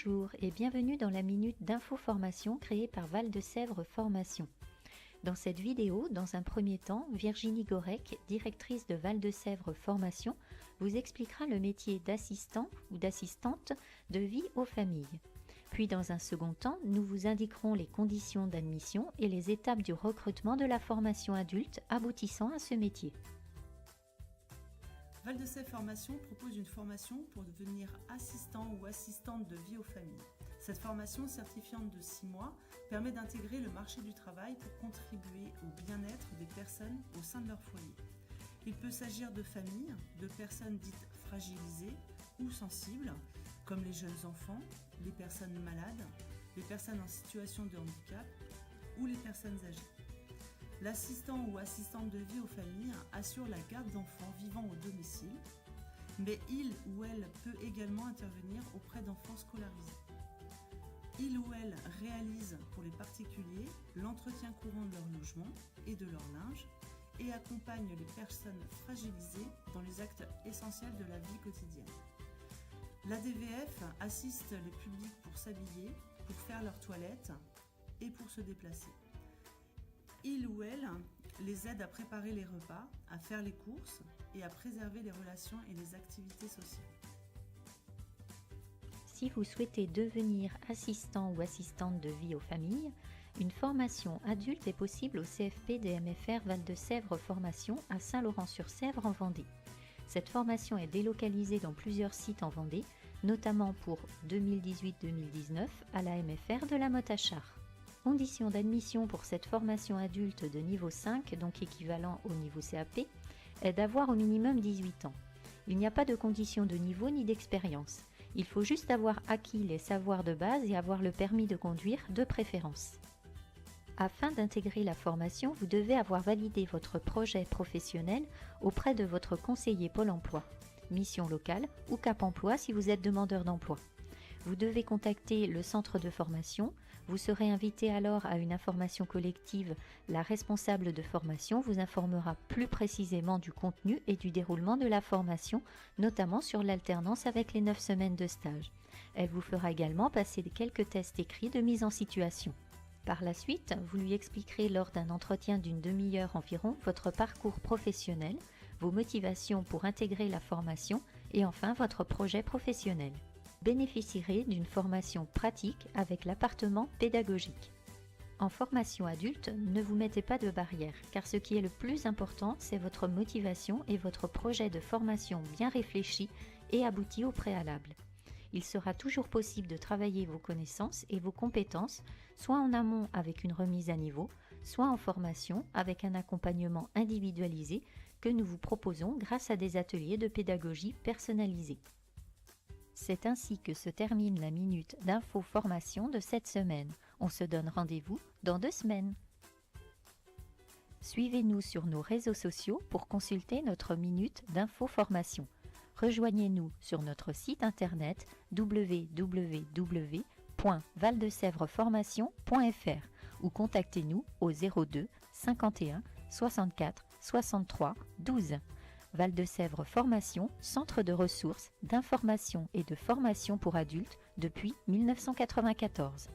Bonjour et bienvenue dans la Minute d'Info-Formation créée par Val de Sèvres Formation. Dans cette vidéo, dans un premier temps, Virginie Gorec, directrice de Val de Sèvres Formation, vous expliquera le métier d'assistant ou d'assistante de vie aux familles. Puis dans un second temps, nous vous indiquerons les conditions d'admission et les étapes du recrutement de la formation adulte aboutissant à ce métier. Val de Sèvres Formation propose une formation pour devenir assistant ou assistante de vie aux familles. Cette formation certifiante de 6 mois permet d'intégrer le marché du travail pour contribuer au bien-être des personnes au sein de leur foyer. Il peut s'agir de familles, de personnes dites fragilisées ou sensibles, comme les jeunes enfants, les personnes malades, les personnes en situation de handicap ou les personnes âgées. L'assistant ou assistante de vie aux familles assure la garde d'enfants vivant au domicile, mais il ou elle peut également intervenir auprès d'enfants scolarisés. Il ou elle réalise pour les particuliers l'entretien courant de leur logement et de leur linge et accompagne les personnes fragilisées dans les actes essentiels de la vie quotidienne. L'ADVF assiste les publics pour s'habiller, pour faire leur toilette et pour se déplacer. Il ou elle les aide à préparer les repas, à faire les courses et à préserver les relations et les activités sociales. Si vous souhaitez devenir assistant ou assistante de vie aux familles, une formation adulte est possible au CFP DMFR Val de Sèvres Formation à Saint-Laurent-sur-Sèvre en Vendée. Cette formation est délocalisée dans plusieurs sites en Vendée, notamment pour 2018-2019 à la MFR de la Motte-à-Char. Conditions d'admission pour cette formation adulte de niveau 5, donc équivalent au niveau CAP, est d'avoir au minimum 18 ans. Il n'y a pas de condition de niveau ni d'expérience. Il faut juste avoir acquis les savoirs de base et avoir le permis de conduire de préférence. Afin d'intégrer la formation, vous devez avoir validé votre projet professionnel auprès de votre conseiller Pôle emploi, mission locale ou Cap emploi si vous êtes demandeur d'emploi. Vous devez contacter le centre de formation. Vous serez invité alors à une information collective. La responsable de formation vous informera plus précisément du contenu et du déroulement de la formation, notamment sur l'alternance avec les 9 semaines de stage. Elle vous fera également passer quelques tests écrits de mise en situation. Par la suite, vous lui expliquerez lors d'un entretien d'une demi-heure environ votre parcours professionnel, vos motivations pour intégrer la formation et enfin votre projet professionnel. Bénéficierez d'une formation pratique avec l'appartement pédagogique. En formation adulte, ne vous mettez pas de barrière, car ce qui est le plus important, c'est votre motivation et votre projet de formation bien réfléchi et abouti au préalable. Il sera toujours possible de travailler vos connaissances et vos compétences, soit en amont avec une remise à niveau, soit en formation avec un accompagnement individualisé que nous vous proposons grâce à des ateliers de pédagogie personnalisés. C'est ainsi que se termine la minute d'info-formation de cette semaine. On se donne rendez-vous dans 2 semaines. Suivez-nous sur nos réseaux sociaux pour consulter notre minute d'info-formation. Rejoignez-nous sur notre site internet www.valdesèvresformation.fr ou contactez-nous au 02 51 64 63 12. Val de Sèvres Formation, centre de ressources, d'information et de formation pour adultes depuis 1994.